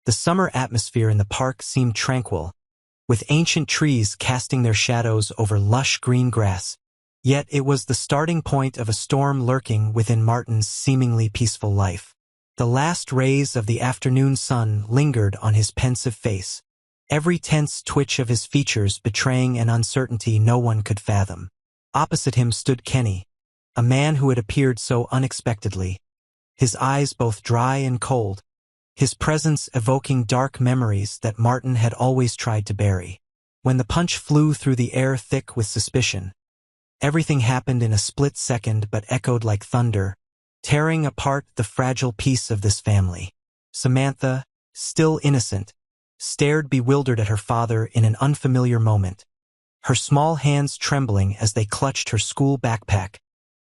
The summer atmosphere in the park seemed tranquil, with ancient trees casting their shadows over lush green grass. Yet it was the starting point of a storm lurking within Martin's seemingly peaceful life. The last rays of the afternoon sun lingered on his pensive face, every tense twitch of his features betraying an uncertainty no one could fathom. Opposite him stood Kenny, a man who had appeared so unexpectedly, his eyes both dry and cold, his presence evoking dark memories that Martin had always tried to bury. When the punch flew through the air thick with suspicion, everything happened in a split second but echoed like thunder, tearing apart the fragile peace of this family. Samantha, still innocent, stared bewildered at her father in an unfamiliar moment, her small hands trembling as they clutched her school backpack,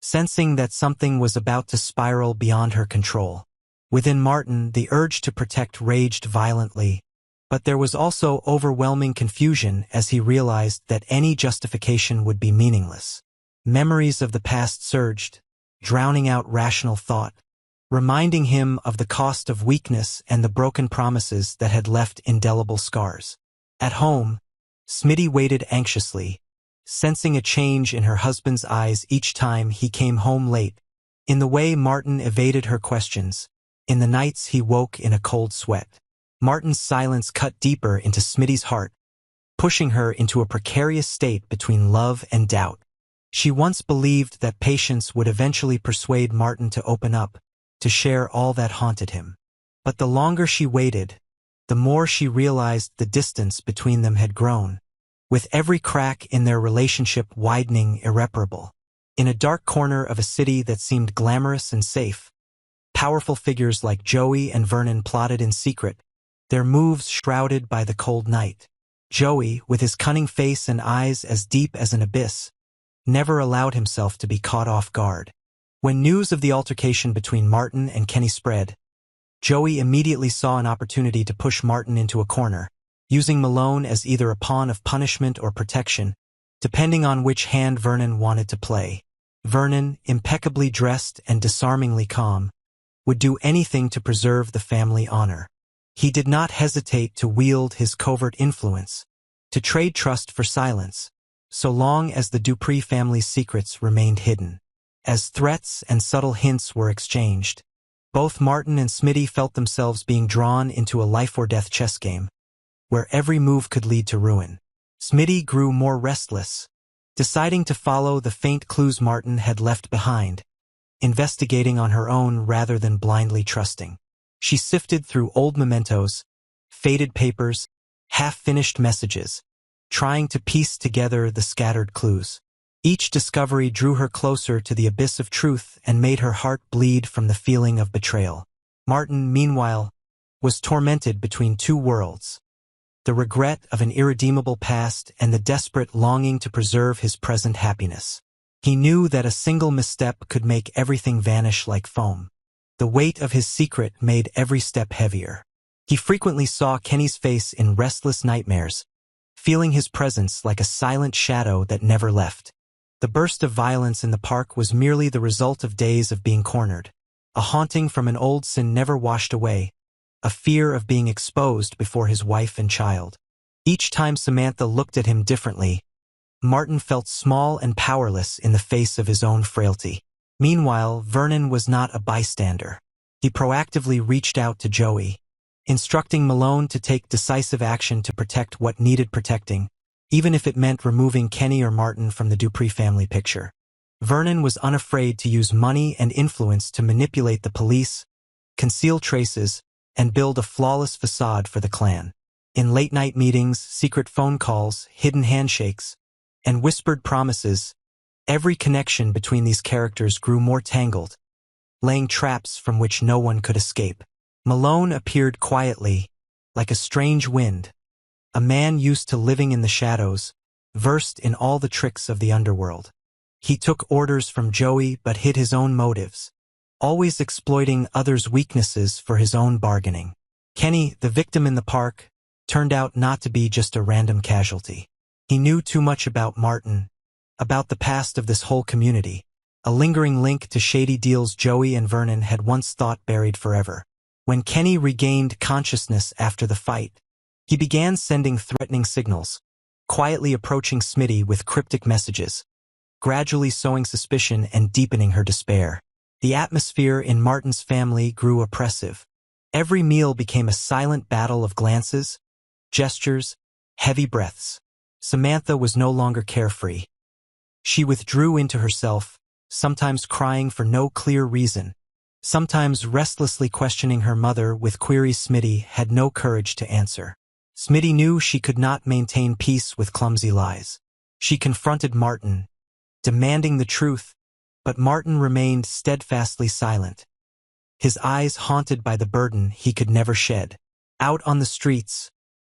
sensing that something was about to spiral beyond her control. Within Martin, the urge to protect raged violently, but there was also overwhelming confusion as he realized that any justification would be meaningless. Memories of the past surged, drowning out rational thought, reminding him of the cost of weakness and the broken promises that had left indelible scars. At home, Smitty waited anxiously, sensing a change in her husband's eyes each time he came home late, in the way Martin evaded her questions, in the nights he woke in a cold sweat. Martin's silence cut deeper into Smitty's heart, pushing her into a precarious state between love and doubt. She once believed that patience would eventually persuade Martin to open up, to share all that haunted him. But the longer she waited, the more she realized the distance between them had grown, with every crack in their relationship widening irreparable. In a dark corner of a city that seemed glamorous and safe, powerful figures like Joey and Vernon plotted in secret, their moves shrouded by the cold night. Joey, with his cunning face and eyes as deep as an abyss, never allowed himself to be caught off guard. When news of the altercation between Martin and Kenny spread, Joey immediately saw an opportunity to push Martin into a corner, using Malone as either a pawn of punishment or protection, depending on which hand Vernon wanted to play. Vernon, impeccably dressed and disarmingly calm, would do anything to preserve the family honor. He did not hesitate to wield his covert influence, to trade trust for silence, so long as the Dupree family's secrets remained hidden. As threats and subtle hints were exchanged, both Martin and Smitty felt themselves being drawn into a life-or-death chess game, where every move could lead to ruin. Smitty grew more restless, deciding to follow the faint clues Martin had left behind, investigating on her own rather than blindly trusting. She sifted through old mementos, faded papers, half-finished messages, trying to piece together the scattered clues. Each discovery drew her closer to the abyss of truth and made her heart bleed from the feeling of betrayal. Martin, meanwhile, was tormented between two worlds, the regret of an irredeemable past and the desperate longing to preserve his present happiness. He knew that a single misstep could make everything vanish like foam. The weight of his secret made every step heavier. He frequently saw Kenny's face in restless nightmares, feeling his presence like a silent shadow that never left. The burst of violence in the park was merely the result of days of being cornered, a haunting from an old sin never washed away, a fear of being exposed before his wife and child. Each time Samantha looked at him differently, Martin felt small and powerless in the face of his own frailty. Meanwhile, Vernon was not a bystander. He proactively reached out to Joey, instructing Malone to take decisive action to protect what needed protecting, even if it meant removing Kenny or Martin from the Dupree family picture. Vernon was unafraid to use money and influence to manipulate the police, conceal traces, and build a flawless facade for the clan. In late-night meetings, secret phone calls, hidden handshakes, and whispered promises, every connection between these characters grew more tangled, laying traps from which no one could escape. Malone appeared quietly, like a strange wind, a man used to living in the shadows, versed in all the tricks of the underworld. He took orders from Joey but hid his own motives, always exploiting others' weaknesses for his own bargaining. Kenny, the victim in the park, turned out not to be just a random casualty. He knew too much about Martin, about the past of this whole community, a lingering link to shady deals Joey and Vernon had once thought buried forever. When Kenny regained consciousness after the fight, he began sending threatening signals, quietly approaching Smitty with cryptic messages, gradually sowing suspicion and deepening her despair. The atmosphere in Martin's family grew oppressive. Every meal became a silent battle of glances, gestures, heavy breaths. Samantha was no longer carefree. She withdrew into herself, sometimes crying for no clear reason, sometimes restlessly questioning her mother with queries Smitty had no courage to answer. Smitty knew she could not maintain peace with clumsy lies. She confronted Martin, demanding the truth, but Martin remained steadfastly silent, his eyes haunted by the burden he could never shed. Out on the streets,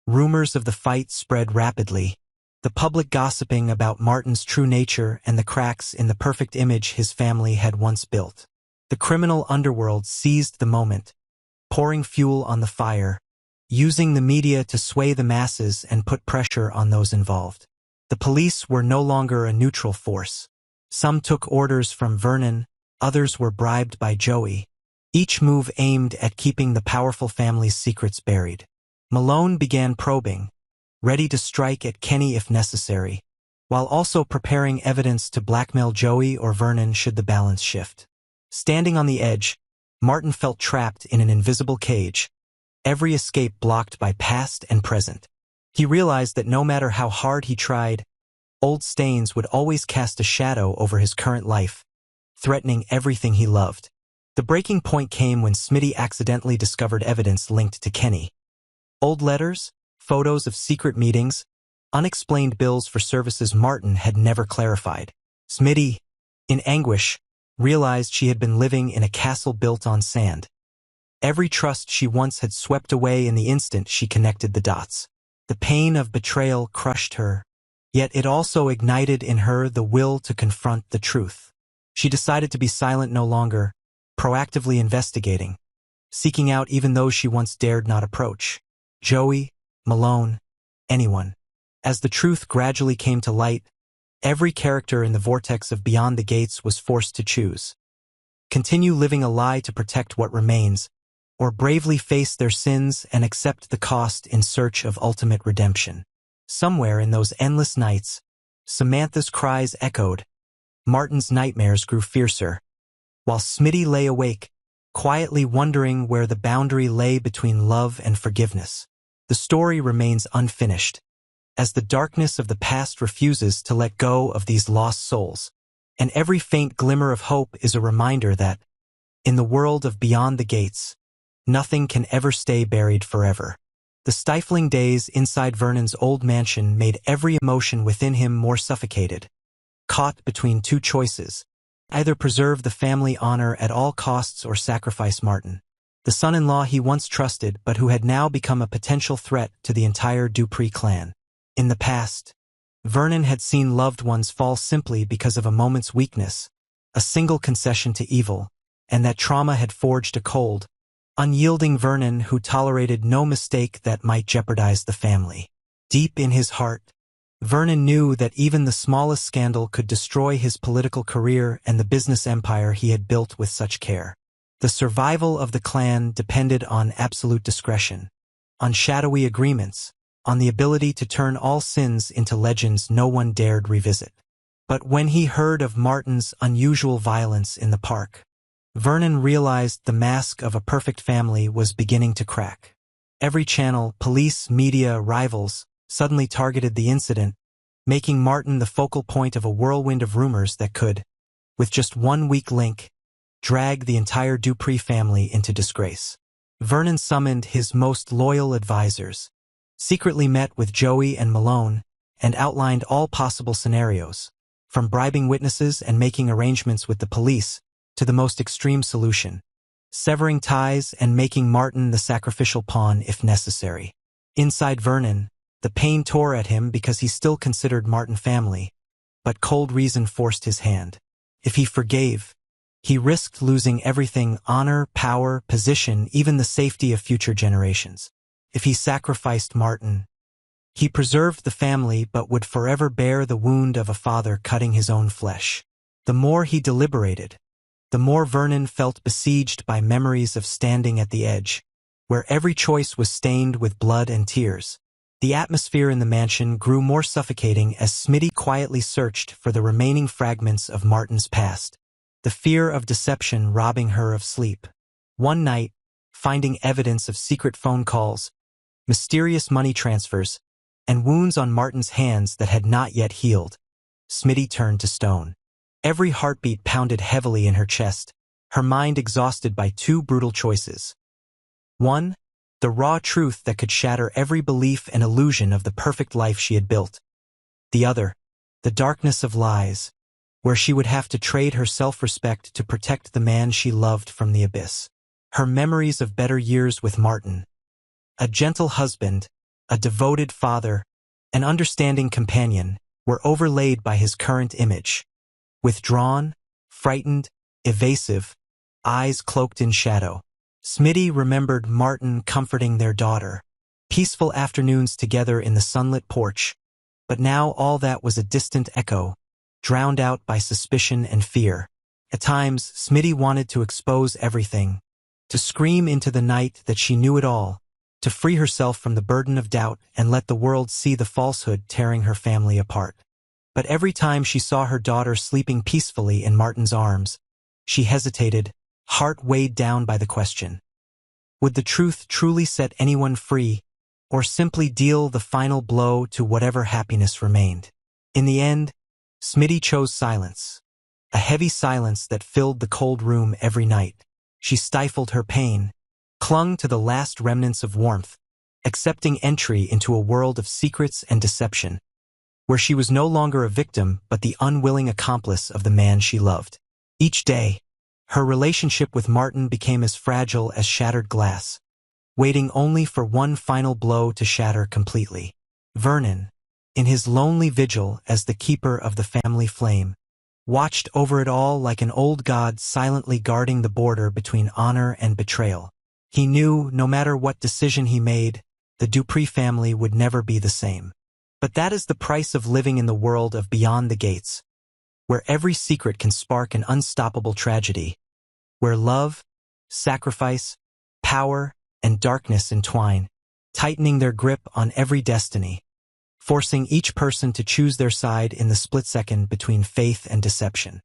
rumors of the fight spread rapidly, the public gossiping about Martin's true nature and the cracks in the perfect image his family had once built. The criminal underworld seized the moment, pouring fuel on the fire, using the media to sway the masses and put pressure on those involved. The police were no longer a neutral force. Some took orders from Vernon, others were bribed by Joey, each move aimed at keeping the powerful family's secrets buried. Malone began probing, ready to strike at Kenny if necessary, while also preparing evidence to blackmail Joey or Vernon should the balance shift. Standing on the edge, Martin felt trapped in an invisible cage, every escape blocked by past and present. He realized that no matter how hard he tried, old stains would always cast a shadow over his current life, threatening everything he loved. The breaking point came when Smitty accidentally discovered evidence linked to Kenny. Old letters, photos of secret meetings, unexplained bills for services Martin had never clarified. Smitty, in anguish, realized she had been living in a castle built on sand. Every trust she once had swept away in the instant she connected the dots. The pain of betrayal crushed her, yet it also ignited in her the will to confront the truth. She decided to be silent no longer, proactively investigating, seeking out even those she once dared not approach. Joey, Malone, anyone. As the truth gradually came to light, every character in the vortex of Beyond the Gates was forced to choose. Continue living a lie to protect what remains, or bravely face their sins and accept the cost in search of ultimate redemption. Somewhere in those endless nights, Samantha's cries echoed, Martin's nightmares grew fiercer, while Smitty lay awake, quietly wondering where the boundary lay between love and forgiveness. The story remains unfinished, as the darkness of the past refuses to let go of these lost souls, and every faint glimmer of hope is a reminder that, in the world of Beyond the Gates, nothing can ever stay buried forever. The stifling days inside Vernon's old mansion made every emotion within him more suffocated, caught between two choices: either preserve the family honor at all costs or sacrifice Martin, the son-in-law he once trusted but who had now become a potential threat to the entire Dupree clan. In the past, Vernon had seen loved ones fall simply because of a moment's weakness, a single concession to evil, and that trauma had forged a cold, unyielding Vernon who tolerated no mistake that might jeopardize the family. Deep in his heart, Vernon knew that even the smallest scandal could destroy his political career and the business empire he had built with such care. The survival of the clan depended on absolute discretion, on shadowy agreements, on the ability to turn all sins into legends no one dared revisit. But when he heard of Martin's unusual violence in the park, Vernon realized the mask of a perfect family was beginning to crack. Every channel, police, media, rivals, suddenly targeted the incident, making Martin the focal point of a whirlwind of rumors that could, with just one weak link, drag the entire Dupree family into disgrace. Vernon summoned his most loyal advisors, secretly met with Joey and Malone, and outlined all possible scenarios, from bribing witnesses and making arrangements with the police to the most extreme solution, severing ties and making Martin the sacrificial pawn if necessary. Inside Vernon, the pain tore at him because he still considered Martin family, but cold reason forced his hand. If he forgave, he risked losing everything: honor, power, position, even the safety of future generations. If he sacrificed Martin, he preserved the family but would forever bear the wound of a father cutting his own flesh. The more he deliberated, the more Vernon felt besieged by memories of standing at the edge, where every choice was stained with blood and tears. The atmosphere in the mansion grew more suffocating as Smitty quietly searched for the remaining fragments of Martin's past, the fear of deception robbing her of sleep. One night, finding evidence of secret phone calls, mysterious money transfers, and wounds on Martin's hands that had not yet healed, Smitty turned to stone. Every heartbeat pounded heavily in her chest, her mind exhausted by two brutal choices. One, the raw truth that could shatter every belief and illusion of the perfect life she had built. The other, the darkness of lies, where she would have to trade her self-respect to protect the man she loved from the abyss. Her memories of better years with Martin, a gentle husband, a devoted father, an understanding companion, were overlaid by his current image. Withdrawn, frightened, evasive, eyes cloaked in shadow. Smitty remembered Martin comforting their daughter, peaceful afternoons together in the sunlit porch, but now all that was a distant echo, drowned out by suspicion and fear. At times, Smitty wanted to expose everything, to scream into the night that she knew it all, to free herself from the burden of doubt and let the world see the falsehood tearing her family apart. But every time she saw her daughter sleeping peacefully in Martin's arms, she hesitated, heart weighed down by the question. Would the truth truly set anyone free, or simply deal the final blow to whatever happiness remained? In the end, Smitty chose silence, a heavy silence that filled the cold room every night. She stifled her pain, clung to the last remnants of warmth, accepting entry into a world of secrets and deception, where she was no longer a victim but the unwilling accomplice of the man she loved. Each day, her relationship with Martin became as fragile as shattered glass, waiting only for one final blow to shatter completely. Vernon, in his lonely vigil as the keeper of the family flame, watched over it all like an old god silently guarding the border between honor and betrayal. He knew, no matter what decision he made, the Dupree family would never be the same. But that is the price of living in the world of beyond the gates, where every secret can spark an unstoppable tragedy, where love, sacrifice, power, and darkness entwine, tightening their grip on every destiny, forcing each person to choose their side in the split second between faith and deception.